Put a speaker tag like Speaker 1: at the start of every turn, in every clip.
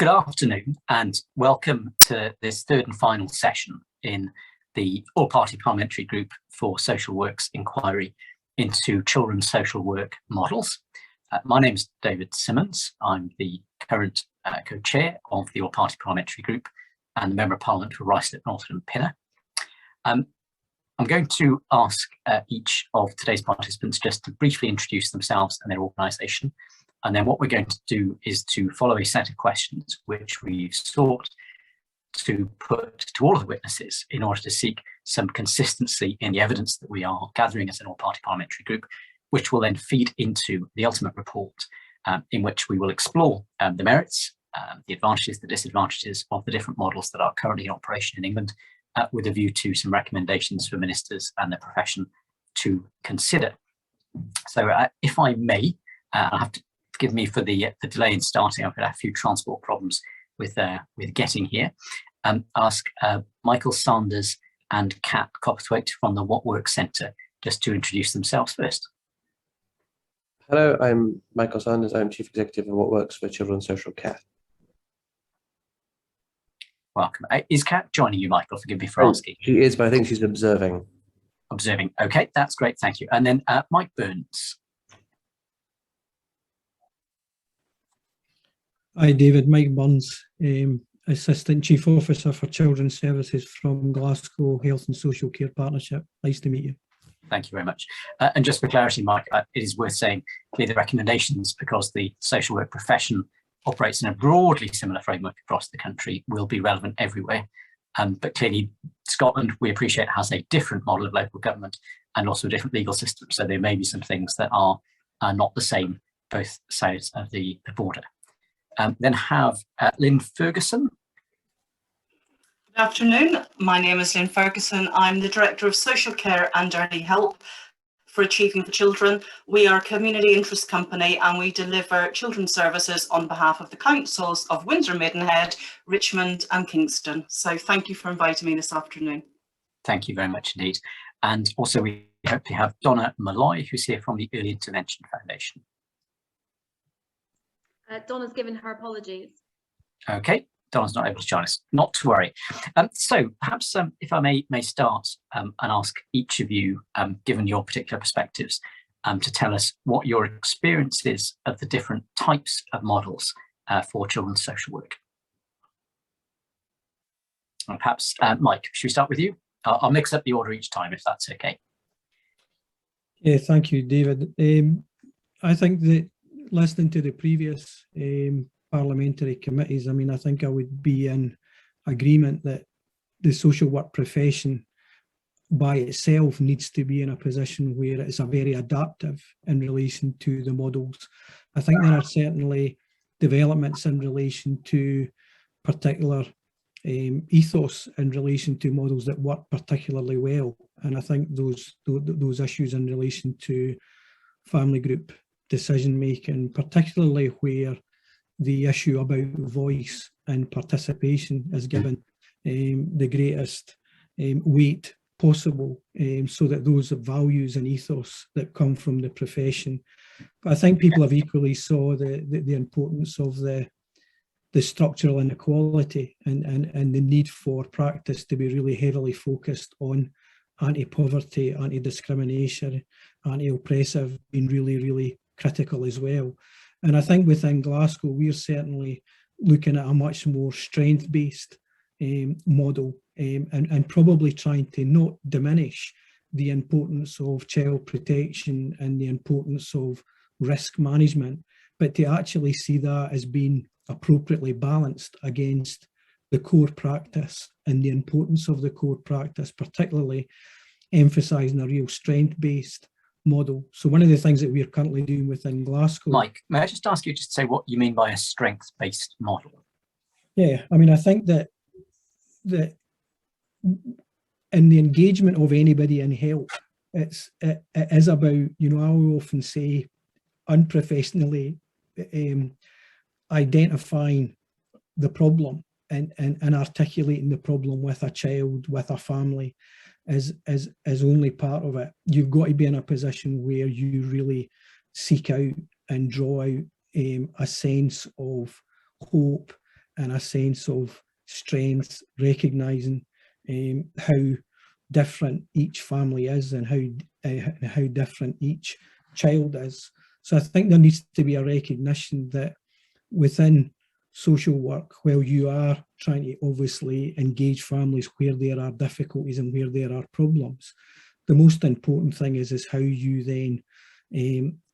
Speaker 1: Good afternoon and welcome to this third and final session in the all-party parliamentary group for social work's inquiry into children's social work models. My name is David Simmons. I'm the current co-chair of the all-party parliamentary group and the Member of Parliament for Ruislip, Northern and Pinner. I'm going to ask each of today's participants just to briefly introduce themselves and their organisation. And then what we're going to do is to follow a set of questions which we've sought to put to all of the witnesses in order to seek some consistency in the evidence that we are gathering as an all-party parliamentary group, which will then feed into the ultimate report in which we will explore the merits, the advantages, the disadvantages of the different models that are currently in operation in England, with a view to some recommendations for ministers and the profession to consider. So if I may, I have to forgive me for the delay in starting. I've had a few transport problems with getting here. Ask Michael Sanders and Kat Copperthwaite from the What Works Centre just to introduce themselves first.
Speaker 2: Hello, I'm Michael Sanders. I'm Chief Executive of What Works for Children's Social Care.
Speaker 1: Welcome. Is Kat joining you, Michael? Forgive me for asking.
Speaker 2: She is, but I think she's observing.
Speaker 1: Observing. Okay, that's great. Thank you. And then Mike Burns.
Speaker 3: Hi, David. Mike Burns, Assistant Chief Officer for Children's Services from Glasgow Health and Social Care Partnership. Nice to meet you.
Speaker 1: Thank you very much. And just for clarity, Mike, it is worth saying the recommendations, because the social work profession operates in a broadly similar framework across the country, will be relevant everywhere. But clearly, Scotland, we appreciate, has a different model of local government and also a different legal system. So there may be some things that are not the same both sides of the border. Then have Lynn Ferguson.
Speaker 4: Good afternoon. My name is Lynn Ferguson. I'm the Director of Social Care and Early Help for Achieving for Children. We are a community interest company and we deliver children's services on behalf of the councils of Windsor, Maidenhead, Richmond and Kingston. So thank you for inviting me this afternoon.
Speaker 1: Thank you very much indeed. And also we hope to have Donna Malloy, who's here from the Early Intervention Foundation.
Speaker 5: Donna's given her apologies.
Speaker 1: Okay, Donna's not able to join us, not to worry. So perhaps if I may start and ask each of you, given your particular perspectives, to tell us what your experience is of the different types of models for children's social work. And perhaps, Mike, should we start with you? I'll mix up the order each time if that's okay.
Speaker 3: Yeah, thank you, David. I think that listening to the previous parliamentary committees, I mean, I think I would be in agreement that the social work profession by itself needs to be in a position where it's a very adaptive in relation to the models. I think there are certainly developments in relation to particular ethos in relation to models that work particularly well. And I think those issues in relation to family group decision making, particularly where the issue about voice and participation is given the greatest weight possible, so that those values and ethos that come from the profession. But I think people have equally saw the importance of the structural inequality and the need for practice to be really heavily focused on anti-poverty, anti-discrimination, anti-oppressive, being really, really critical as well. And I think within Glasgow, we're certainly looking at a much more strength-based model and probably trying to not diminish the importance of child protection and the importance of risk management, but to actually see that as being appropriately balanced against the core practice and the importance of the core practice, particularly emphasising a real strength-based model. So one of the things that we're currently doing within Glasgow...
Speaker 1: Mike, may I just ask you to say what you mean by a strength-based model?
Speaker 3: Yeah, I mean, I think that in the engagement of anybody in help, it is about, you know, I will often say unprofessionally identifying the problem and articulating the problem with a child, with a family, is only part of it. You've got to be in a position where you really seek out and draw out a sense of hope and a sense of strength, recognising how different each family is and how different each child is. So I think there needs to be a recognition that within social work, while you are trying to obviously engage families where there are difficulties and where there are problems, the most important thing is how you then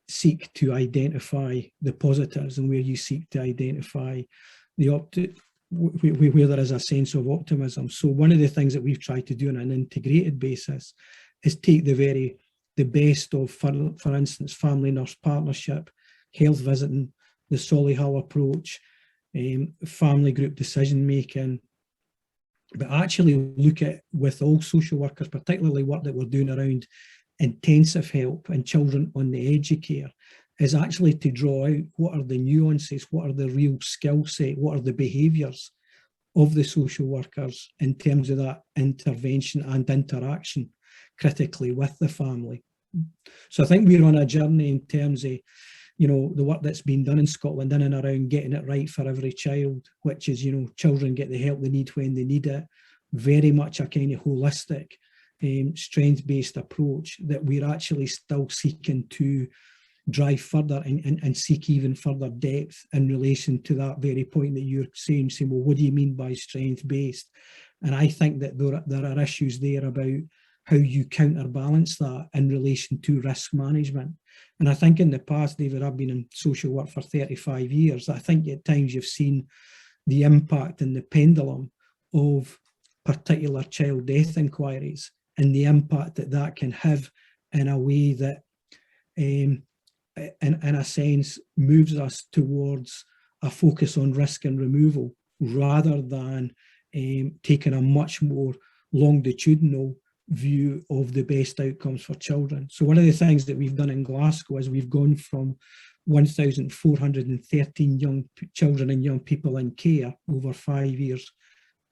Speaker 3: seek to identify the positives, and where you seek to identify where there is a sense of optimism. So one of the things that we've tried to do on an integrated basis is take the best of, for instance, family nurse partnership, health visiting, the Solihull approach, family group decision making, but actually look at, with all social workers, particularly work that we're doing around intensive help and children on the edge of care, is actually to draw out what are the nuances, what are the real skill set, what are the behaviours of the social workers in terms of that intervention and interaction critically with the family. So I think we're on a journey in terms of, you know, the work that's been done in Scotland in and around getting it right for every child, which is, you know, children get the help they need when they need it, very much a kind of holistic, strength-based approach that we're actually still seeking to drive further and seek even further depth in relation to that very point that you're saying, well, what do you mean by strength-based? And I think that there are issues there about how you counterbalance that in relation to risk management. And I think in the past, David, I've been in social work for 35 years. I think at times you've seen the impact and the pendulum of particular child death inquiries and the impact that that can have in a way that, in a sense, moves us towards a focus on risk and removal rather than taking a much more longitudinal view of the best outcomes for children. So one of the things that we've done in Glasgow is we've gone from 1,413 young children and young people in care over 5 years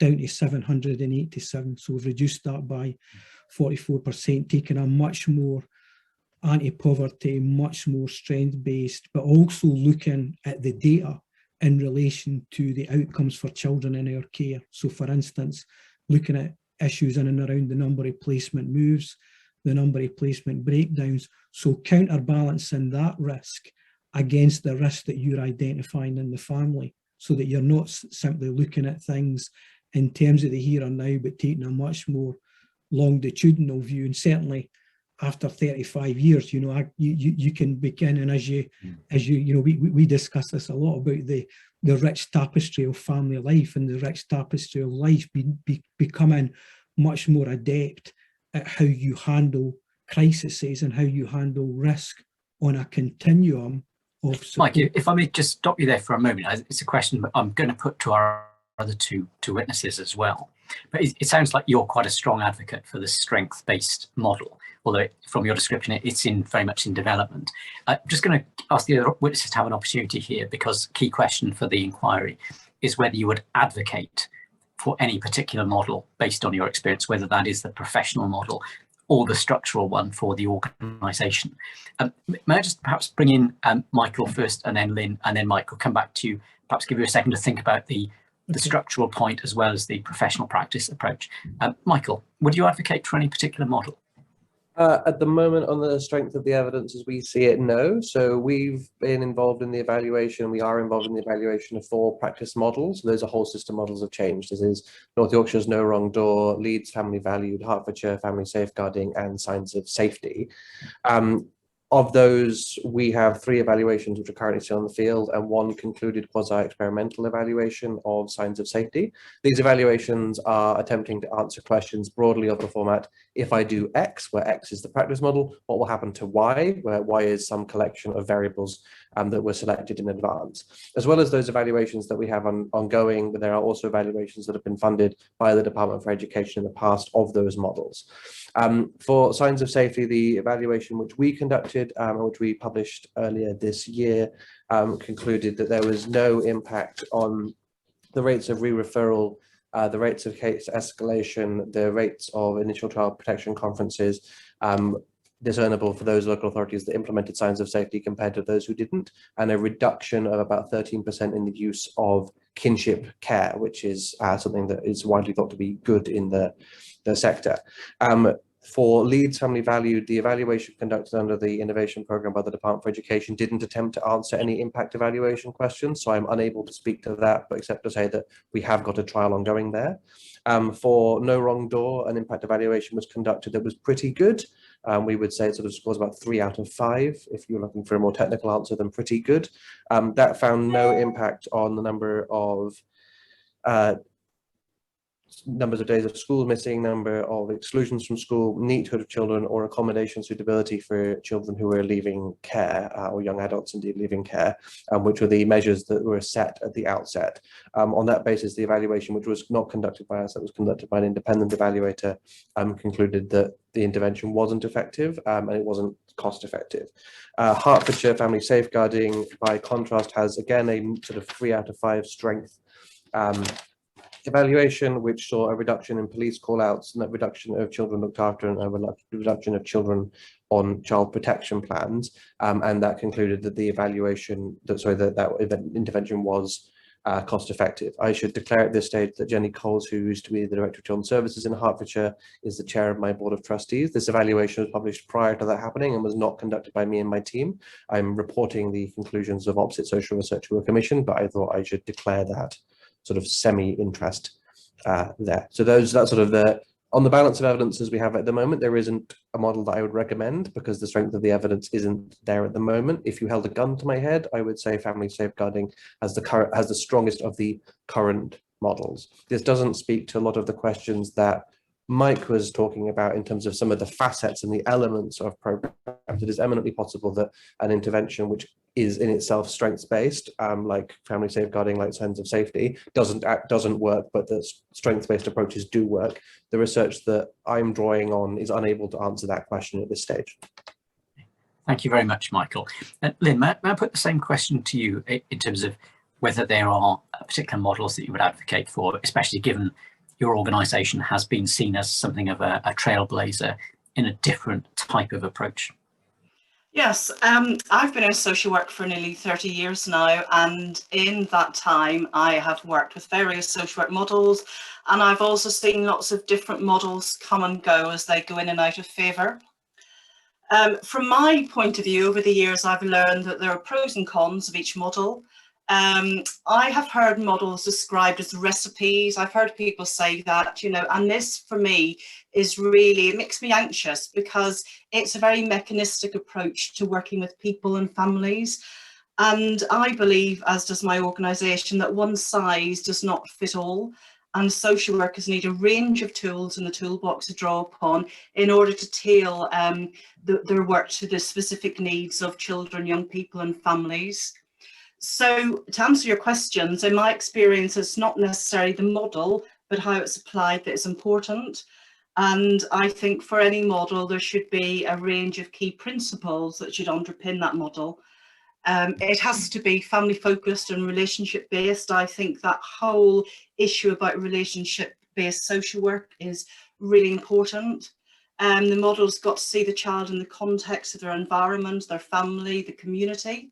Speaker 3: down to 787. So we've reduced that by 44%, taking a much more anti-poverty, much more strength-based, but also looking at the data in relation to the outcomes for children in our care. So for instance, looking at issues in and around the number of placement moves, the number of placement breakdowns, so counterbalancing that risk against the risk that you're identifying in the family, so that you're not simply looking at things in terms of the here and now, but taking a much more longitudinal view. And certainly after 35 years, you know, you can begin, and as you know, we discuss this a lot about the rich tapestry of family life and the rich tapestry of life becoming much more adept at how you handle crises and how you handle risk on a continuum of support.
Speaker 1: Mike, if I may just stop you there for a moment, it's a question I'm going to put to our other two witnesses as well. But it sounds like you're quite a strong advocate for the strength-based model, although from your description, it's very much in development. I'm just going to ask the other witnesses to have an opportunity here, because key question for the inquiry is whether you would advocate for any particular model based on your experience, whether that is the professional model or the structural one for the organisation. May I just perhaps bring in Michael first, and then Lynn, and then Mike will come back to you, perhaps give you a second to think about the structural point as well as the professional practice approach. Michael, would you advocate for any particular model?
Speaker 2: At the moment, on the strength of the evidence as we see it, no. So we've been involved in the evaluation. We are involved in the evaluation of 4 practice models. Those are whole system models have changed. This is North Yorkshire's No Wrong Door, Leeds Family Valued, Hertfordshire Family Safeguarding, and Signs of Safety. Of those, we have 3 evaluations which are currently still in the field, and 1 concluded quasi-experimental evaluation of signs of safety. These evaluations are attempting to answer questions broadly of the format, if I do X, where X is the practice model, what will happen to Y, where Y is some collection of variables that were selected in advance. As well as those evaluations that we have ongoing, but there are also evaluations that have been funded by the Department for Education in the past of those models. For signs of safety, the evaluation which we conducted, which we published earlier this year, concluded that there was no impact on the rates of re-referral, the rates of case escalation, the rates of initial child protection conferences, discernible for those local authorities that implemented signs of safety compared to those who didn't, and a reduction of about 13% in the use of kinship care, which is something that is widely thought to be good in the sector. For Leeds Family Value, the evaluation conducted under the innovation programme by the Department for Education didn't attempt to answer any impact evaluation questions, so I'm unable to speak to that, but except to say that we have got a trial ongoing there. For No Wrong Door, an impact evaluation was conducted that was pretty good. We would say it sort of scores about 3 out of 5, if you're looking for a more technical answer than pretty good. That found no impact on the numbers of days of school missing, number of exclusions from school, neathood of children, or accommodation suitability for children who were leaving care, or young adults indeed leaving care, which were the measures that were set at the outset. On that basis, the evaluation, which was not conducted by us, that was conducted by an independent evaluator, concluded that the intervention wasn't effective and it wasn't cost effective. Hertfordshire Family Safeguarding, by contrast, has again a sort of 3 out of 5 strength evaluation, which saw a reduction in police call-outs and a reduction of children looked after and a reduction of children on child protection plans, and that concluded that the evaluation, that intervention was cost effective. I should declare at this stage that Jenny Coles, who used to be the Director of Children's Services in Hertfordshire, is the chair of my Board of Trustees. This evaluation was published prior to that happening and was not conducted by me and my team. I'm reporting the conclusions of opposite social research to a commission, but I thought I should declare that sort of semi-interest there. So that's sort of on the balance of evidence as we have at the moment, there isn't a model that I would recommend because the strength of the evidence isn't there at the moment. If you held a gun to my head, I would say family safeguarding has the strongest of the current models. This doesn't speak to a lot of the questions that Mike was talking about in terms of some of the facets and the elements of programs. It is eminently possible that an intervention which is in itself strengths-based, like family safeguarding, like signs of safety, doesn't work, but the strengths-based approaches do work. The research that I'm drawing on is unable to answer that question at this stage.
Speaker 1: Thank you very much, Michael. Lynn, may I put the same question to you in terms of whether there are particular models that you would advocate for, especially given your organisation has been seen as something of a trailblazer in a different type of approach?
Speaker 4: Yes, I've been in social work for nearly 30 years now, and in that time I have worked with various social work models, and I've also seen lots of different models come and go as they go in and out of favour. From my point of view, over the years I've learned that there are pros and cons of each model. I have heard models described as recipes. I've heard people say that, you know, and this for me is really, it makes me anxious because it's a very mechanistic approach to working with people and families. And I believe, as does my organisation, that one size does not fit all. And social workers need a range of tools in the toolbox to draw upon in order to tailor their work to the specific needs of children, young people and families. So to answer your questions, in my experience, it's not necessarily the model, but how it's applied that is important. And I think for any model, there should be a range of key principles that should underpin that model. It has to be family focused and relationship based. I think that whole issue about relationship based social work is really important. The model's got to see the child in the context of their environment, their family, the community.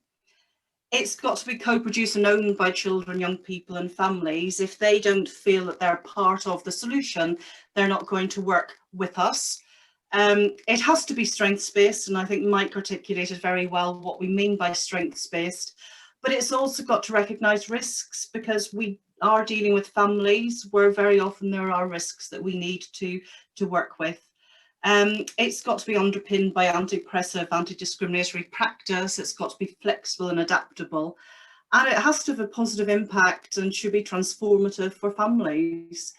Speaker 4: It's got to be co-produced and owned by children, young people and families. If they don't feel that they're part of the solution, they're not going to work with us. It has to be strengths-based, and I think Mike articulated very well what we mean by strengths-based, but it's also got to recognise risks because we are dealing with families where very often there are risks that we need to work with. It's got to be underpinned by anti-oppressive, anti-discriminatory practice. It's got to be flexible and adaptable. And it has to have a positive impact and should be transformative for families.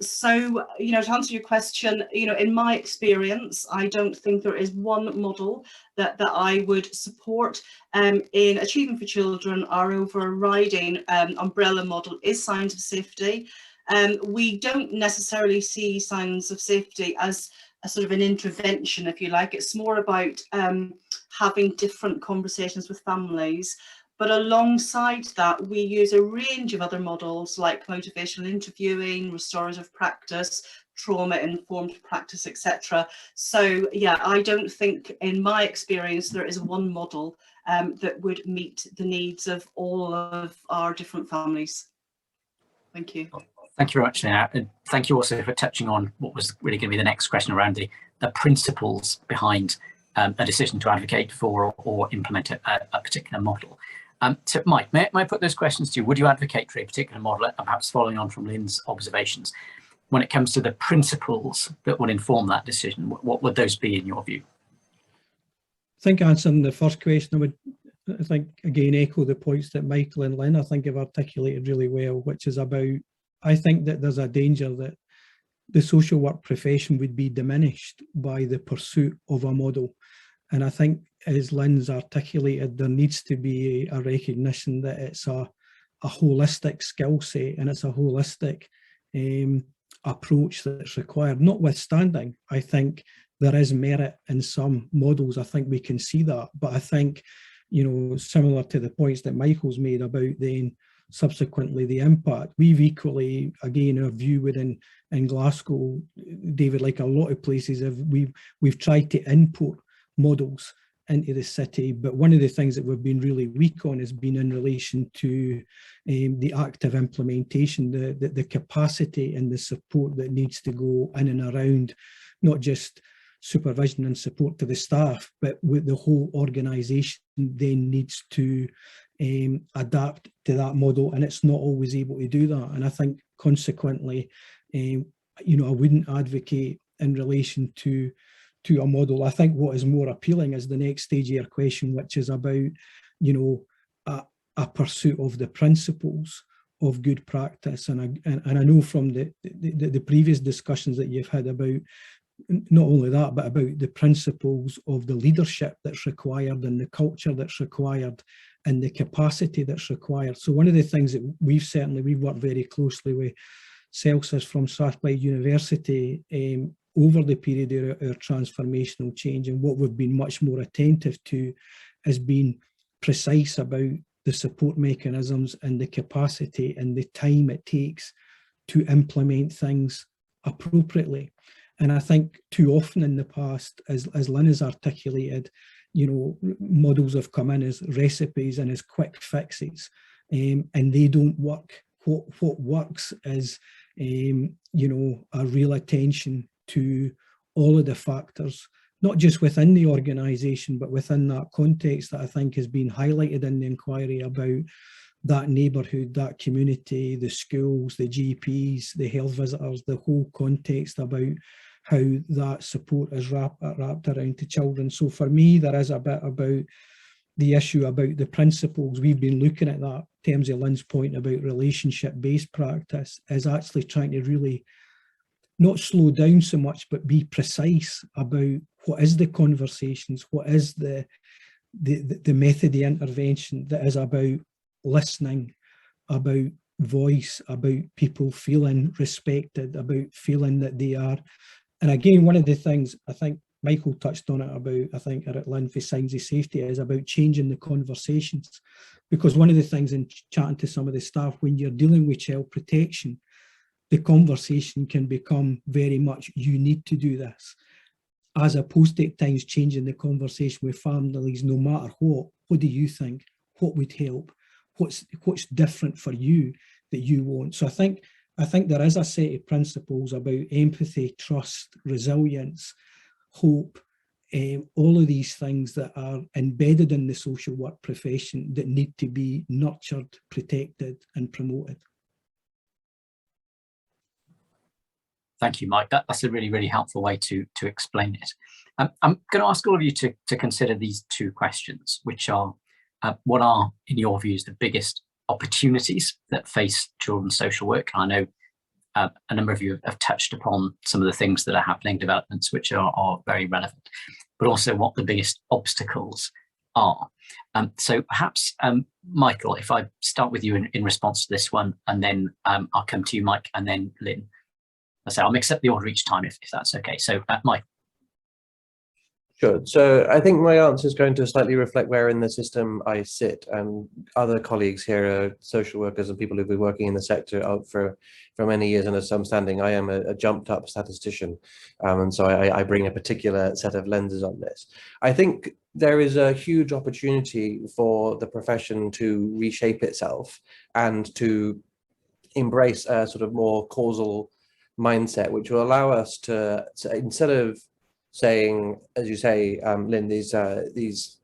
Speaker 4: So, you know, to answer your question, you know, in my experience, I don't think there is one model that I would support. In Achieving for Children, our overriding umbrella model is signs of safety. We don't necessarily see signs of safety as a sort of an intervention, if you like. It's more about having different conversations with families. But alongside that, we use a range of other models like motivational interviewing, restorative practice, trauma-informed practice, etc. So yeah, I don't think, in my experience, there is one model that would meet the needs of all of our different families. Thank you.
Speaker 1: Thank you very much, Lynn. And thank you also for touching on what was really going to be the next question around the principles behind a decision to advocate for or implement a particular model. So Mike, may I put those questions to you? Would you advocate for a particular model, perhaps following on from Lynn's observations? When it comes to the principles that would inform that decision, what would those be in your view?
Speaker 3: I think answering the first question, I would, I think, again, echo the points that Michael and Lynn, I think, have articulated really well, which is about, I think that there's a danger that the social work profession would be diminished by the pursuit of a model. And I think, as Lynn's articulated, there needs to be a recognition that it's a holistic skill set and it's a holistic approach that's required. Notwithstanding, I think there is merit in some models. I think we can see that. But I think, you know, similar to the points that Michael's made about then subsequently the impact, we've equally, again, our view within in Glasgow, David, like a lot of places, we've tried to import models into the city, but one of the things that we've been really weak on has been in relation to the active implementation, the capacity and the support that needs to go in and around not just supervision and support to the staff, but with the whole organisation then needs to adapt to that model, and it's not always able to do that. And I think consequently, you know, I wouldn't advocate in relation to a model. I think what is more appealing is the next stage of your question, which is about, you know, a pursuit of the principles of good practice. And I know from the previous discussions that you've had about not only that, but about the principles of the leadership that's required and the culture that's required and the capacity that's required. So one of the things that we've worked very closely with Celsius from Strathclyde University over the period of our transformational change, and what we've been much more attentive to has been precise about the support mechanisms and the capacity and the time it takes to implement things appropriately. And I think too often in the past, as Lynn has articulated, you know, models have come in as recipes and as quick fixes, and they don't work. What works is, you know, a real attention to all of the factors, not just within the organisation, but within that context that I think has been highlighted in the inquiry about that neighbourhood, that community, the schools, the GPs, the health visitors, the whole context about how that support is wrapped around to children. So for me, there is a bit about the issue about the principles. We've been looking at that in terms of Lynn's point about relationship-based practice, is actually trying to really not slow down so much, but be precise about what is the conversations, what is the method of intervention that is about listening, about voice, about people feeling respected, about feeling that they are. And again, one of the things I think Michael touched on it about, I think at Lynn for signs of safety, is about changing the conversations. Because one of the things in chatting to some of the staff, when you're dealing with child protection, the conversation can become very much, you need to do this, as opposed to at times changing the conversation with families, no matter what do you think, what would help, what's different for you that you want. So I think there is a set of principles about empathy, trust, resilience, hope, all of these things that are embedded in the social work profession that need to be nurtured, protected and promoted.
Speaker 1: Thank you, Mike. That's a really, really helpful way to explain it. I'm going to ask all of you to consider these two questions, which are, what are, in your views, the biggest opportunities that face children's social work? And I know a number of you have touched upon some of the things that are happening, developments which are very relevant, but also what the biggest obstacles are. So perhaps, Michael, if I start with you in response to this one, and then I'll come to you, Mike, and then Lynn. So I'll mix up the order each time if that's okay. So Mike.
Speaker 2: Sure. So I think my answer is going to slightly reflect where in the system I sit, and other colleagues here are social workers and people who've been working in the sector for many years, and as some standing, I am a jumped up statistician, and so I bring a particular set of lenses on this. I think there is a huge opportunity for the profession to reshape itself and to embrace a sort of more causal mindset, which will allow us to instead of saying, as you say, Lynn, these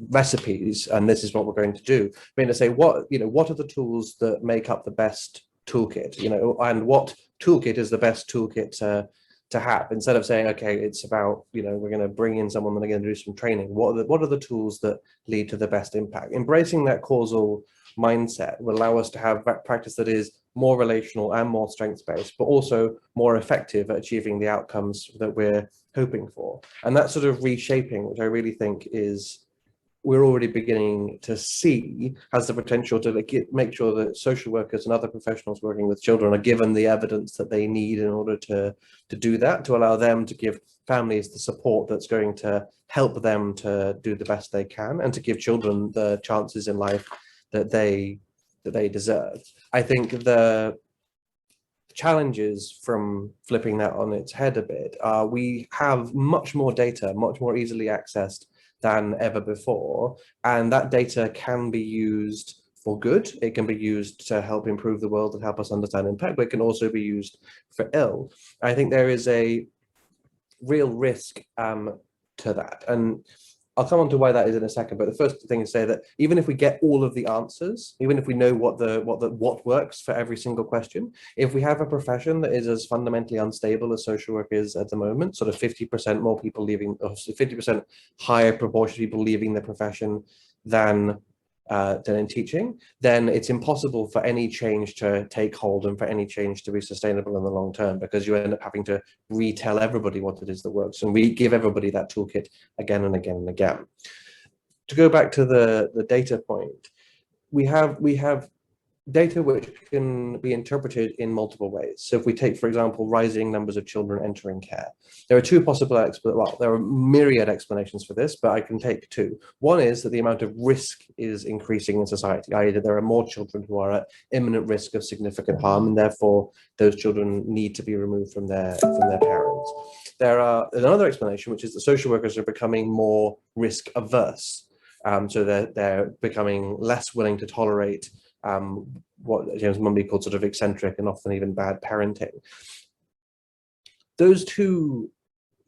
Speaker 2: recipes, and this is what we're going to do. I mean, to say what are the tools that make up the best toolkit, and what toolkit is the best toolkit to have. Instead of saying, okay, it's about, we're going to bring in someone and they're going to do some training. What are the tools that lead to the best impact? Embracing that causal mindset will allow us to have that practice that is more relational and more strengths-based, but also more effective at achieving the outcomes that we're hoping for. And that sort of reshaping, which I really think we're already beginning to see, has the potential to make sure that social workers and other professionals working with children are given the evidence that they need in order to do that, to allow them to give families the support that's going to help them to do the best they can, and to give children the chances in life that they deserve. I think the challenges from flipping that on its head a bit are we have much more data, much more easily accessed than ever before, and that data can be used for good. It can be used to help improve the world and help us understand impact, but it can also be used for ill. I think there is a real risk to that, and I'll come on to why that is in a second, but the first thing is to say that even if we get all of the answers, even if we know what works for every single question, if we have a profession that is as fundamentally unstable as social work is at the moment, sort of 50% more people leaving, or 50% higher proportion of people leaving the profession than in teaching, then it's impossible for any change to take hold and for any change to be sustainable in the long term, because you end up having to retell everybody what it is that works, and we give everybody that toolkit again and again and again. To go back to the data point, we have data which can be interpreted in multiple ways. So if we take, for example, rising numbers of children entering care, there are two possible there are myriad explanations for this, but I can take two. One is that the amount of risk is increasing in society, i.e. that there are more children who are at imminent risk of significant harm, and therefore those children need to be removed from their parents. There's another explanation, which is that social workers are becoming more risk averse. So they're becoming less willing to tolerate what James Mumby called sort of eccentric and often even bad parenting. Those two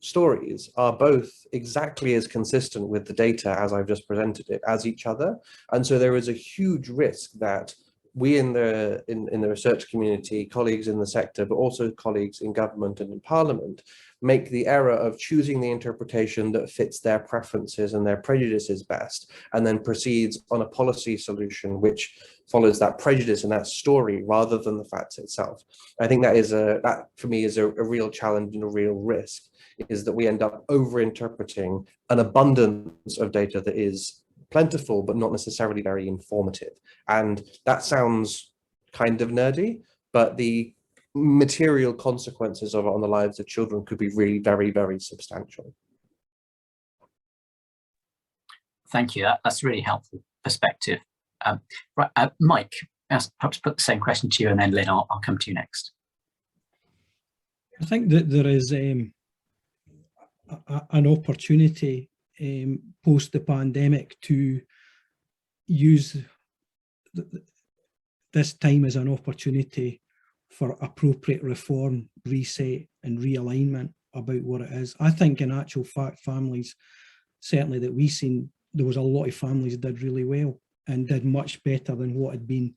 Speaker 2: stories are both exactly as consistent with the data as I've just presented it as each other, and so there is a huge risk that we in the research community, colleagues in the sector, but also colleagues in government and in Parliament, make the error of choosing the interpretation that fits their preferences and their prejudices best, and then proceeds on a policy solution which follows that prejudice and that story rather than the facts itself. I think that for me is a real challenge and a real risk, is that we end up over-interpreting an abundance of data that is plentiful but not necessarily very informative. And that sounds kind of nerdy, but the material consequences of it on the lives of children could be really very, very substantial.
Speaker 1: Thank you. That's a really helpful perspective. Mike, perhaps put the same question to you, and then Lynn, I'll come to you next.
Speaker 3: I think that there is an opportunity post the pandemic to use this time as an opportunity for appropriate reform, reset and realignment about what it is. I think in actual fact, families, certainly that we've seen, there was a lot of families that did really well and did much better than what had been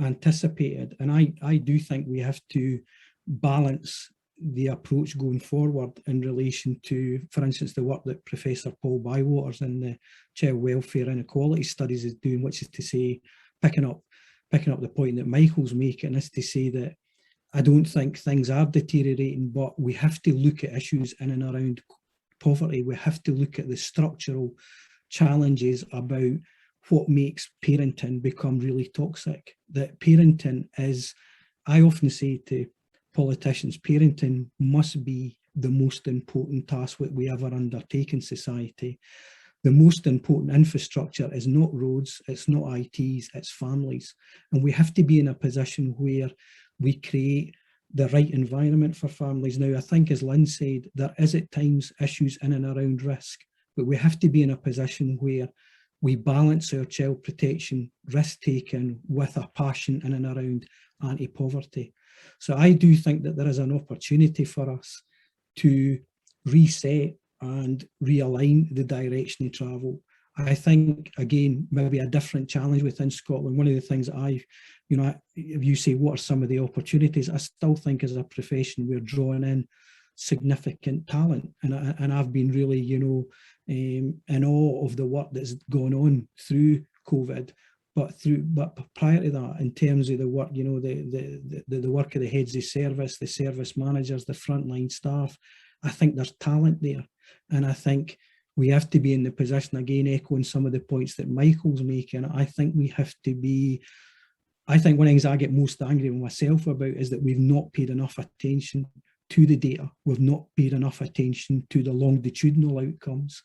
Speaker 3: anticipated. And I do think we have to balance the approach going forward in relation to, for instance, the work that Professor Paul Bywaters in the Child Welfare Inequality Studies is doing, which is to say, picking up the point that Michael's making, is to say that I don't think things are deteriorating, but we have to look at issues in and around poverty. We have to look at the structural challenges about what makes parenting become really toxic. That parenting is, I often say to politicians, parenting must be the most important task that we ever undertake in society. The most important infrastructure is not roads, it's not ITs, it's families. And we have to be in a position where we create the right environment for families. Now, I think, as Lynn said, there is at times issues in and around risk, but we have to be in a position where we balance our child protection, risk taking with a passion in and around anti-poverty. So I do think that there is an opportunity for us to reset and realign the direction of travel. I think, again, maybe a different challenge within Scotland. One of the things that if you say what are some of the opportunities, I still think as a profession we're drawing in significant talent, and I've been really, in awe of the work that's gone on through COVID. But prior to that, in terms of the work, the work of the heads of service, the service managers, the frontline staff, I think there's talent there, and I think we have to be in the position, again, echoing some of the points that Michael's making. I think we have to be. I think one of the things I get most angry with myself about is that we've not paid enough attention to the data. We've not paid enough attention to the longitudinal outcomes.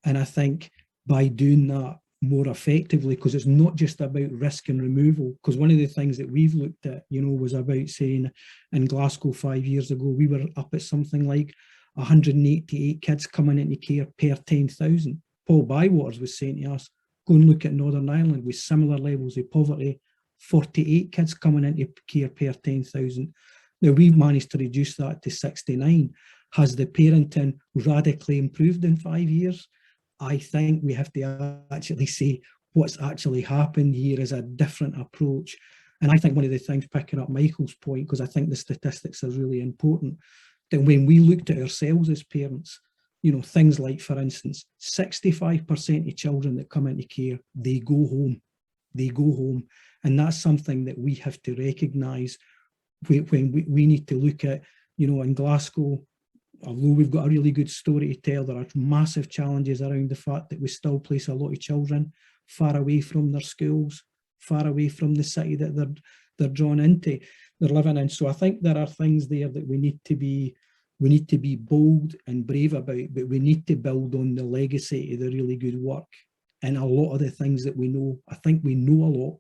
Speaker 3: And I think by doing that more effectively, because it's not just about risk and removal, because one of the things that we've looked at, was about saying in Glasgow 5 years ago, we were up at something like 188 kids coming into care per 10,000. Paul Bywaters was saying to us, go and look at Northern Ireland with similar levels of poverty, 48 kids coming into care per 10,000. Now, we've managed to reduce that to 69. Has the parenting radically improved in 5 years? I think we have to actually say what's actually happened here is a different approach. And I think one of the things, picking up Michael's point, because I think the statistics are really important, that when we looked at ourselves as parents, things like, for instance, 65% of children that come into care, they go home. They go home. And that's something that we have to recognise when we need to look at, in Glasgow, although we've got a really good story to tell, there are massive challenges around the fact that we still place a lot of children far away from their schools, far away from the city that they're drawn into, they're living in. So I think there are things there that we need to be bold and brave about, but we need to build on the legacy of the really good work and a lot of the things that we know. I think we know a lot,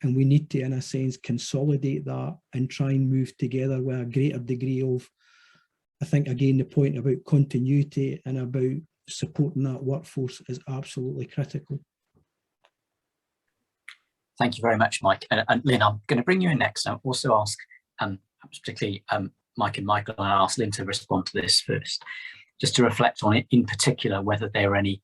Speaker 3: and we need to, in a sense, consolidate that and try and move together with a greater degree of, I think, again, the point about continuity and about supporting that workforce is absolutely critical.
Speaker 1: Thank you very much, Mike. And Lynn, I'm going to bring you in next. I'll also ask, particularly Mike and Michael, and I'll ask Lynn to respond to this first, just to reflect on it in particular, whether there are any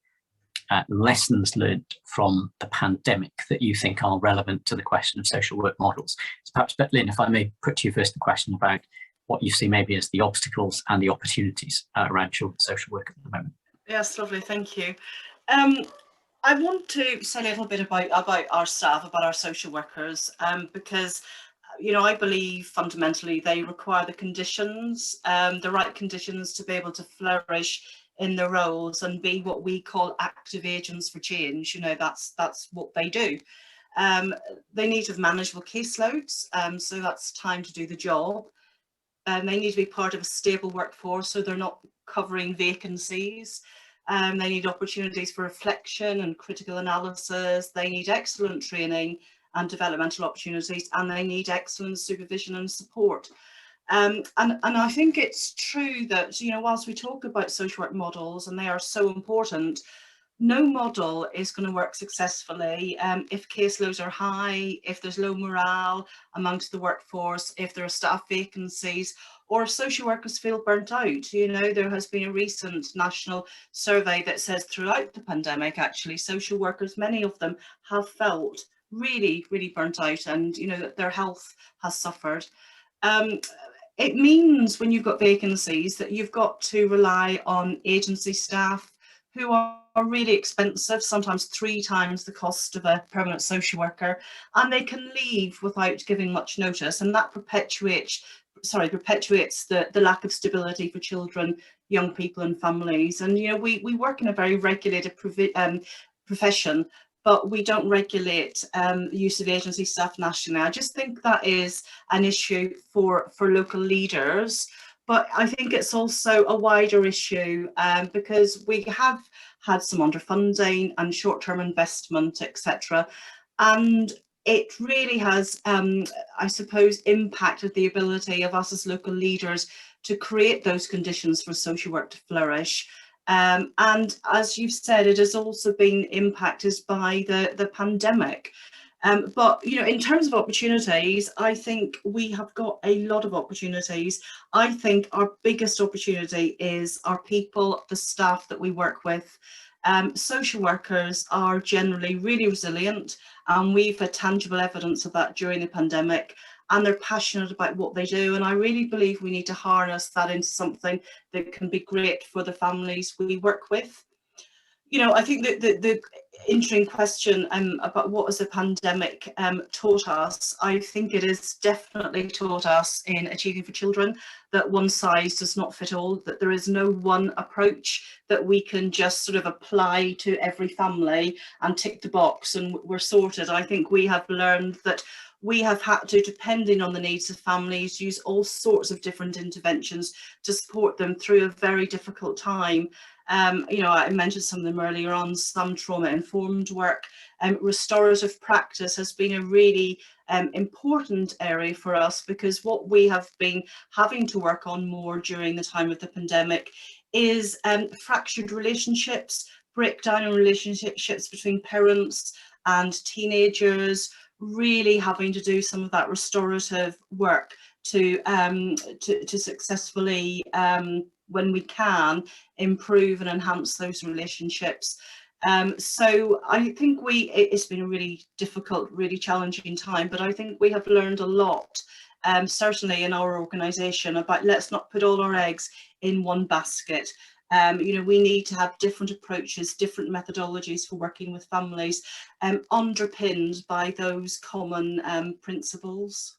Speaker 1: lessons learned from the pandemic that you think are relevant to the question of social work models. So perhaps, Lynn, if I may put to you first the question about what you see maybe as the obstacles and the opportunities around children's social work at the moment.
Speaker 4: Yes, lovely, thank you. I want to say a little bit about our staff, about our social workers, because I believe fundamentally they require the conditions, the right conditions to be able to flourish in their roles and be what we call active agents for change. That's what they do. They need to have manageable caseloads, so that's time to do the job. They need to be part of a stable workforce, so they're not covering vacancies. They need opportunities for reflection and critical analysis. They need excellent training and developmental opportunities, and they need excellent supervision and support. And I think it's true that, whilst we talk about social work models, and they are so important, no model is going to work successfully if caseloads are high, if there's low morale amongst the workforce, if there are staff vacancies, or if social workers feel burnt out. There has been a recent national survey that says throughout the pandemic, actually, social workers, many of them have felt really, really burnt out, and that their health has suffered. It means when you've got vacancies that you've got to rely on agency staff who are really expensive, sometimes 3 times the cost of a permanent social worker, and they can leave without giving much notice, and that perpetuates the lack of stability for children, young people and families. And we work in a very regulated profession, but we don't regulate the use of agency staff nationally. I just think that is an issue for local leaders. but I think it's also a wider issue because we have had some underfunding and short-term investment, etc. And it really has, I suppose, impacted the ability of us as local leaders to create those conditions for social work to flourish. And as you've said, it has also been impacted by the pandemic. But, you know, in terms of opportunities, I think we have got a lot of opportunities. I think our biggest opportunity is our people, the staff that we work with. Social workers are generally really resilient, and we've had tangible evidence of that during the pandemic, and they're passionate about what they do. And I really believe we need to harness that into something that can be great for the families we work with. You know, I think that the interesting question about what has the pandemic taught us, I think it has definitely taught us in Achieving for Children that one size does not fit all, that there is no one approach that we can just sort of apply to every family and tick the box and we're sorted. I think we have learned that we have had to, depending on the needs of families, use all sorts of different interventions to support them through a very difficult time. You know, I mentioned some of them earlier on, some trauma-informed work. Restorative practice has been a really important area for us, because what we have been having to work on more during the time of the pandemic is fractured relationships, breakdown in relationships between parents and teenagers, really having to do some of that restorative work to successfully, when we can, improve and enhance those relationships. So I think it's been a really difficult, really challenging time, but I think we have learned a lot, certainly in our organisation, about let's not put all our eggs in one basket. You know, we need to have different approaches, different methodologies for working with families, underpinned by those common principles.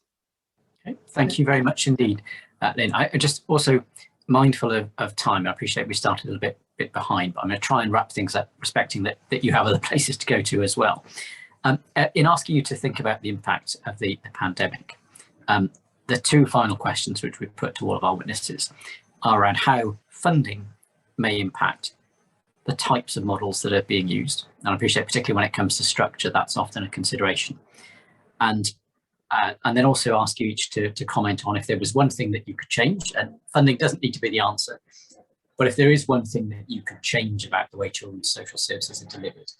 Speaker 1: Okay, thank you very much indeed, Lynn. I just also mindful of time. I appreciate we started a little bit behind, but I'm going to try and wrap things up, respecting that you have other places to go to as well. In asking you to think about the impact of the pandemic, the two final questions which we put to all of our witnesses are around how funding may impact the types of models that are being used. And I appreciate, particularly when it comes to structure, that's often a consideration. And then also ask you each to comment on if there was one thing that you could change, and funding doesn't need to be the answer, but if there is one thing that you could change about the way children's social services are delivered,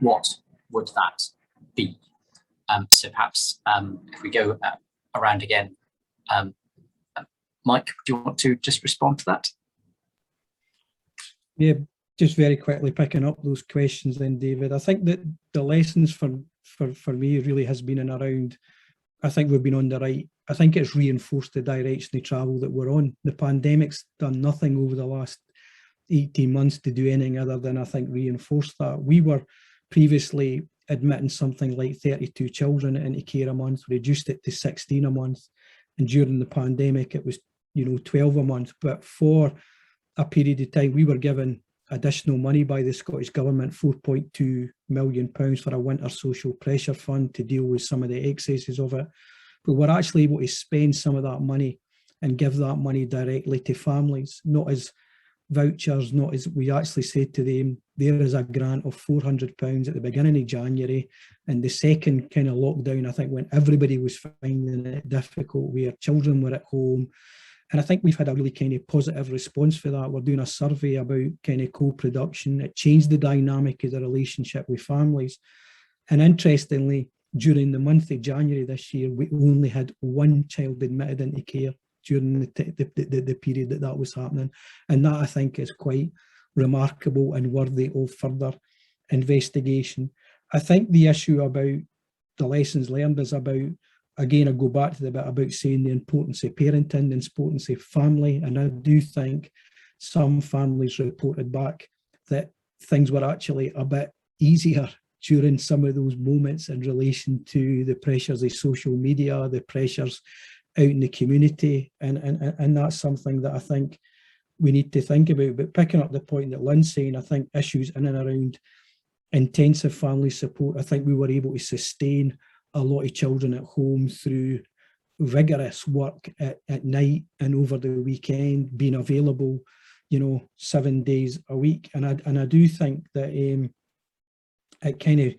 Speaker 1: what would that be? So perhaps if we go around again, Mike, do you want to just respond to that?
Speaker 3: Yeah, just very quickly picking up those questions then, David. I think that the lessons for me really has been in around, I think we've been on the right, I think it's reinforced the direction of travel that we're on. The pandemic's done nothing over the last 18 months to do anything other than, I think, reinforce that. We were previously admitting something like 32 children into care a month, reduced it to 16 a month. And during the pandemic, it was, 12 a month. But for a period of time, we were given additional money by the Scottish Government, £4.2 million for a winter social pressure fund to deal with some of the excesses of it. But we're actually able to spend some of that money and give that money directly to families, not as vouchers, not as we actually said to them, there is a grant of £400 at the beginning of January. And the second kind of lockdown, I think, when everybody was finding it difficult, where children were at home. And I think we've had a really kind of positive response for that. We're doing a survey about kind of co-production. It changed the dynamic of the relationship with families. And interestingly, during the month of January this year, we only had one child admitted into care during the period that was happening. And that, I think, is quite remarkable and worthy of further investigation. I think the issue about the lessons learned is about, again, I go back to the bit about saying the importance of parenting, the importance of family. And I do think some families reported back that things were actually a bit easier during some of those moments in relation to the pressures of social media, the pressures out in the community. And that's something that I think we need to think about. But picking up the point that Lynn's saying, I think issues in and around intensive family support, I think we were able to sustain a lot of children at home through vigorous work at night and over the weekend, being available, 7 days a week. And I do think that it kind of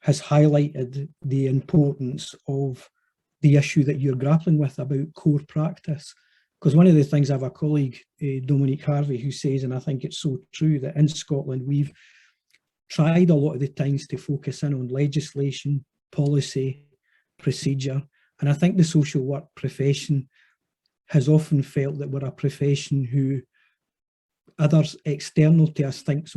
Speaker 3: has highlighted the importance of the issue that you're grappling with about core practice. Because one of the things, I have a colleague, Dominique Harvey, who says, and I think it's so true, that in Scotland we've tried a lot of the times to focus in on legislation, policy, procedure. And I think the social work profession has often felt that we're a profession who others external to us think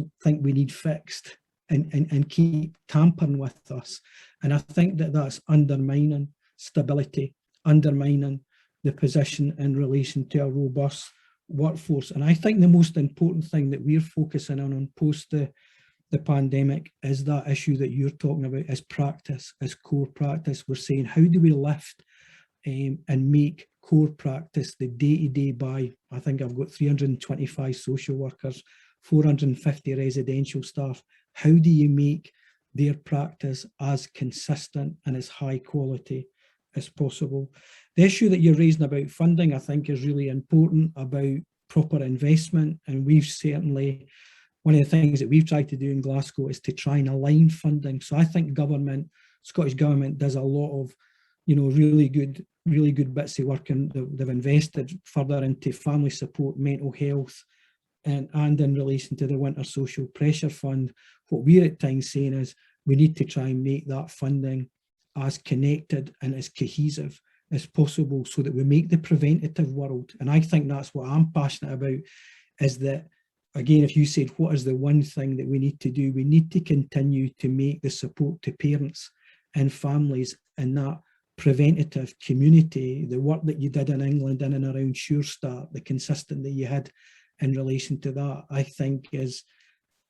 Speaker 3: we need fixed and keep tampering with us. And I think that that's undermining stability, undermining the position in relation to a robust workforce. And I think the most important thing that we're focusing on post the pandemic is that issue that you're talking about, is practice, is core practice. We're saying, how do we lift and make core practice the day-to-day by, I think I've got 325 social workers, 450 residential staff. How do you make their practice as consistent and as high quality as possible? The issue that you're raising about funding, I think, is really important, about proper investment. And we've certainly, one of the things that we've tried to do in Glasgow is to try and align funding. So I think Scottish Government does a lot of, really good bits of work, and they've invested further into family support, mental health, and in relation to the Winter Social Pressure Fund. What we're at times saying is we need to try and make that funding as connected and as cohesive as possible, so that we make the preventative world. And I think that's what I'm passionate about, is that, again, if you said, what is the one thing that we need to do? We need to continue to make the support to parents and families and that preventative community, the work that you did in England in and around Sure Start, the consistent that you had in relation to that, I think is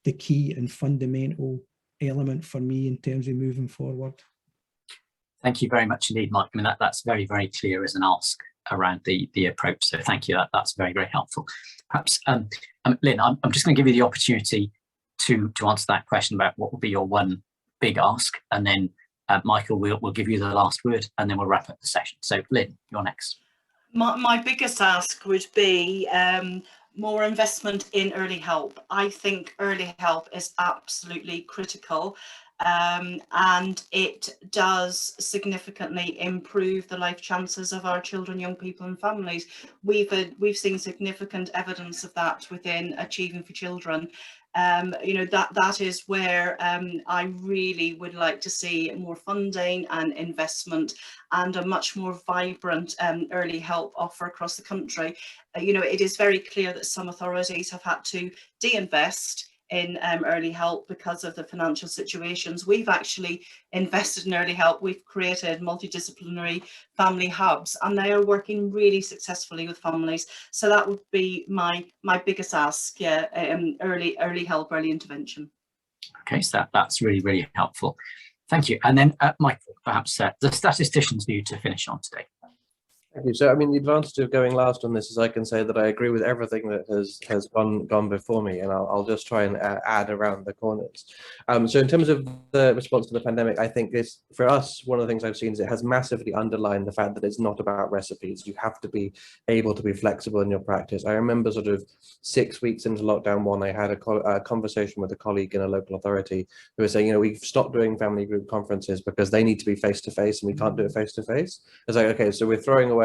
Speaker 3: the key and fundamental element for me in terms of moving forward.
Speaker 1: Thank you very much indeed, Mike. I mean, that's very, very clear as an ask around the approach. So thank you. That's very, very helpful. Perhaps, Lynn, I'm just going to give you the opportunity to answer that question about what will be your one big ask, and then Michael will give you the last word, and then we'll wrap up the session. So Lynn, you're next.
Speaker 4: My biggest ask would be more investment in early help. I think early help is absolutely critical, and it does significantly improve the life chances of our children, young people and families. We've seen significant evidence of that within Achieving for Children. That is where I really would like to see more funding and investment and a much more vibrant early help offer across the country. It is very clear that some authorities have had to de-invest in early help because of the financial situations. We've actually invested in early help. We've created multidisciplinary family hubs, and they are working really successfully with families. So that would be my biggest ask, early help, early intervention.
Speaker 1: Okay, so that's really, really helpful. Thank you. And then Michael, perhaps the statistician's view to finish on today.
Speaker 2: Thank you. So, I mean, the advantage of going last on this is I can say that I agree with everything that has gone before me, and I'll just try and add around the corners. So in terms of the response to the pandemic, I think this, for us, one of the things I've seen is it has massively underlined the fact that it's not about recipes. You have to be able to be flexible in your practice. I remember sort of 6 weeks into lockdown one, I had a conversation with a colleague in a local authority who was saying, we've stopped doing family group conferences because they need to be face-to-face and we can't do it face-to-face. It's like, okay, so we're throwing away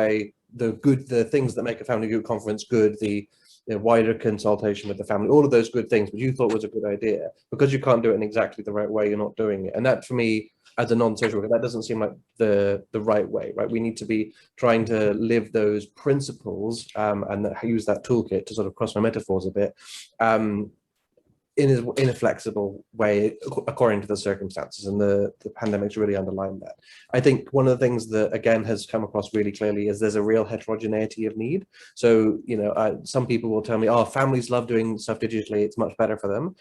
Speaker 2: the things that make a family group conference good, the wider consultation with the family, all of those good things, which you thought was a good idea. Because you can't do it in exactly the right way, you're not doing it. And that, for me, as a non-social worker, that doesn't seem like the right way, right? We need to be trying to live those principles and use that toolkit to sort of cross my metaphors a bit, in a flexible way according to the circumstances, and the pandemic's really underlined that. I think one of the things that again has come across really clearly is there's a real heterogeneity of need. So some people will tell me, families love doing stuff digitally, it's much better for them.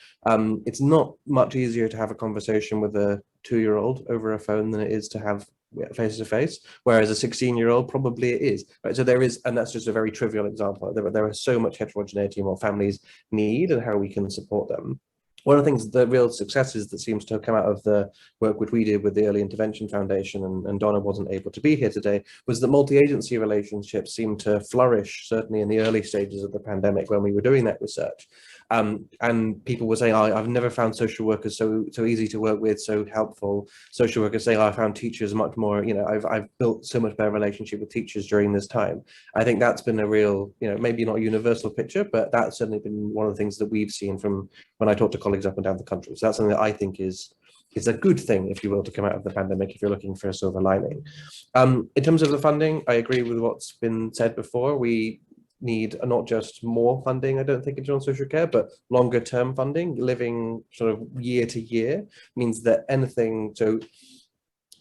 Speaker 2: It's not much easier to have a conversation with a 2-year-old over a phone than it is to have face-to-face, whereas a 16-year-old probably it is, right? So there is, and that's just a very trivial example. There is so much heterogeneity in what families need and how we can support them. one of the things, the real successes that seems to have come out of the work which we did with the Early Intervention Foundation, and Donna wasn't able to be here today, was that multi-agency relationships seemed to flourish, certainly in the early stages of the pandemic when we were doing that research. And people were saying, oh, I've never found social workers so easy to work with, so helpful. Social workers saying, oh, I found teachers much more, you know, I've built so much better relationship with teachers during this time. I think that's been a real, you know, maybe not a universal picture, but that's certainly been one of the things that we've seen from when I talk to colleagues up and down the country. So that's something that I think is a good thing, if you will, to come out of the pandemic, if you're looking for a silver lining. In terms of the funding, I agree with what's been said before. We need not just more funding, I don't think, in children's social care, but longer term funding. Living sort of year to year means that anything, so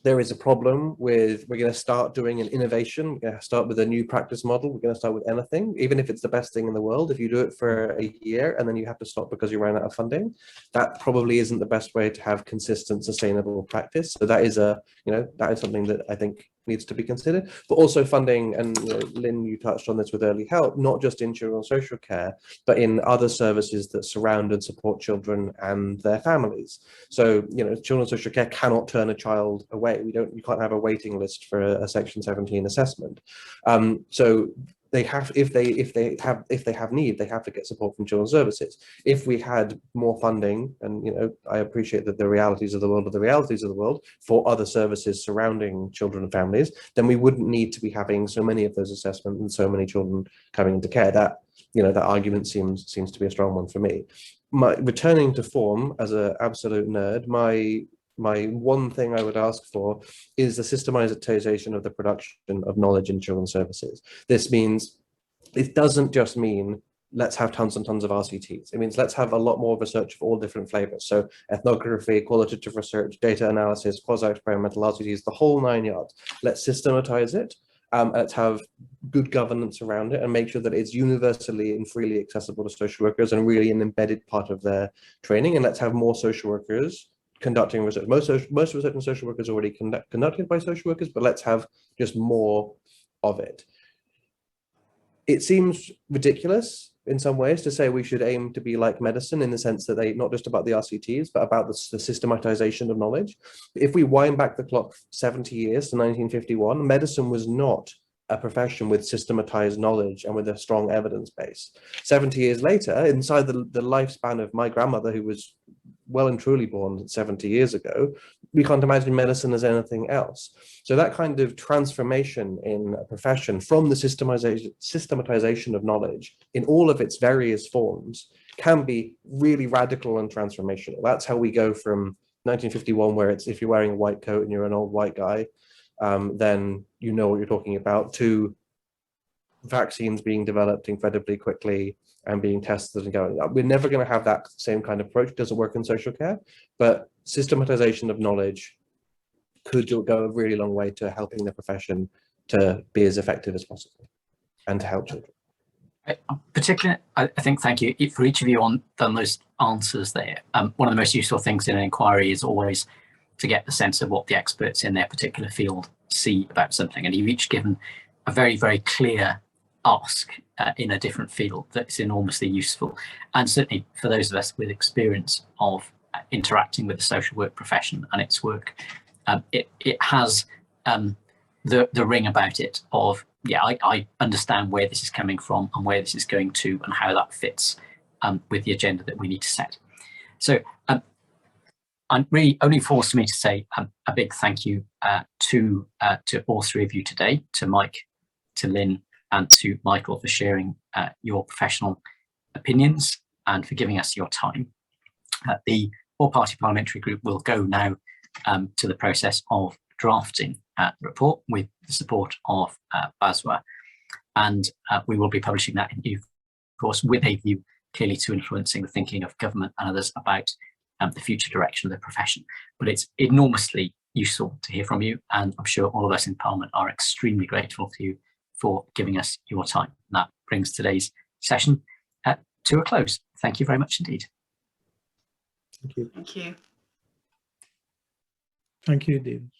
Speaker 2: there is a problem with, we're going to start doing an innovation, we're going to start with a new practice model, we're going to start with anything, even if it's the best thing in the world. If you do it for a year and then you have to stop because you ran out of funding, that probably isn't the best way to have consistent, sustainable practice. So that is that is something that I think needs to be considered, but also funding, and Lynn, you touched on this with early help, not just in children's social care, but in other services that surround and support children and their families. So, children's social care cannot turn a child away. You can't have a waiting list for a Section 17 assessment. So they have, if they have need, they have to get support from children's services. If we had more funding, and I appreciate that the realities of the world are the realities of the world for other services surrounding children and families, then we wouldn't need to be having so many of those assessments and so many children coming into care. That that argument seems to be a strong one for me. Returning to form as an absolute nerd, my one thing I would ask for is the systematization of the production of knowledge in children's services. This means, it doesn't just mean let's have tons and tons of RCTs. It means let's have a lot more research of all different flavors. So ethnography, qualitative research, data analysis, quasi-experimental RCTs, the whole 9 yards. Let's systematize it. Let's have good governance around it and make sure that it's universally and freely accessible to social workers and really an embedded part of their training. And let's have more social workers conducting research. Most research and social workers are already conducted by social workers, but let's have just more of it. It seems ridiculous in some ways to say we should aim to be like medicine, in the sense that they not just about the RCTs, but about the systematization of knowledge. If we wind back the clock 70 years to 1951, medicine was not a profession with systematized knowledge and with a strong evidence base. 70 years later, inside the lifespan of my grandmother, who was well and truly born 70 years ago, we can't imagine medicine as anything else. So that kind of transformation in a profession from the systematization of knowledge in all of its various forms can be really radical and transformational. That's how we go from 1951, where it's, if you're wearing a white coat and you're an old white guy, then you know what you're talking about, to vaccines being developed incredibly quickly and being tested and going. We're never going to have that same kind of approach. It doesn't work in social care, but systematization of knowledge could go a really long way to helping the profession to be as effective as possible and to help children.
Speaker 1: Particularly, I think, thank you for each of you on those answers there. One of the most useful things in an inquiry is always to get the sense of what the experts in their particular field see about something, and you've each given a very, very clear ask in a different field that's enormously useful. And certainly for those of us with experience of interacting with the social work profession and its work, it has the ring about it of, yeah, I understand where this is coming from and where this is going to, and how that fits with the agenda that we need to set. So I'm really only forced me to say a big thank you to all three of you today, to Mike, to Lynn, and to Michael, for sharing your professional opinions and for giving us your time. The all-party parliamentary group will go now to the process of drafting the report with the support of BASWA, and we will be publishing that in due course, with a view clearly to influencing the thinking of government and others about the future direction of the profession. But it's enormously useful to hear from you, and I'm sure all of us in Parliament are extremely grateful to you for giving us your time. And that brings today's session to a close. Thank you very much indeed.
Speaker 2: Thank you.
Speaker 4: Thank you.
Speaker 3: Thank you, David.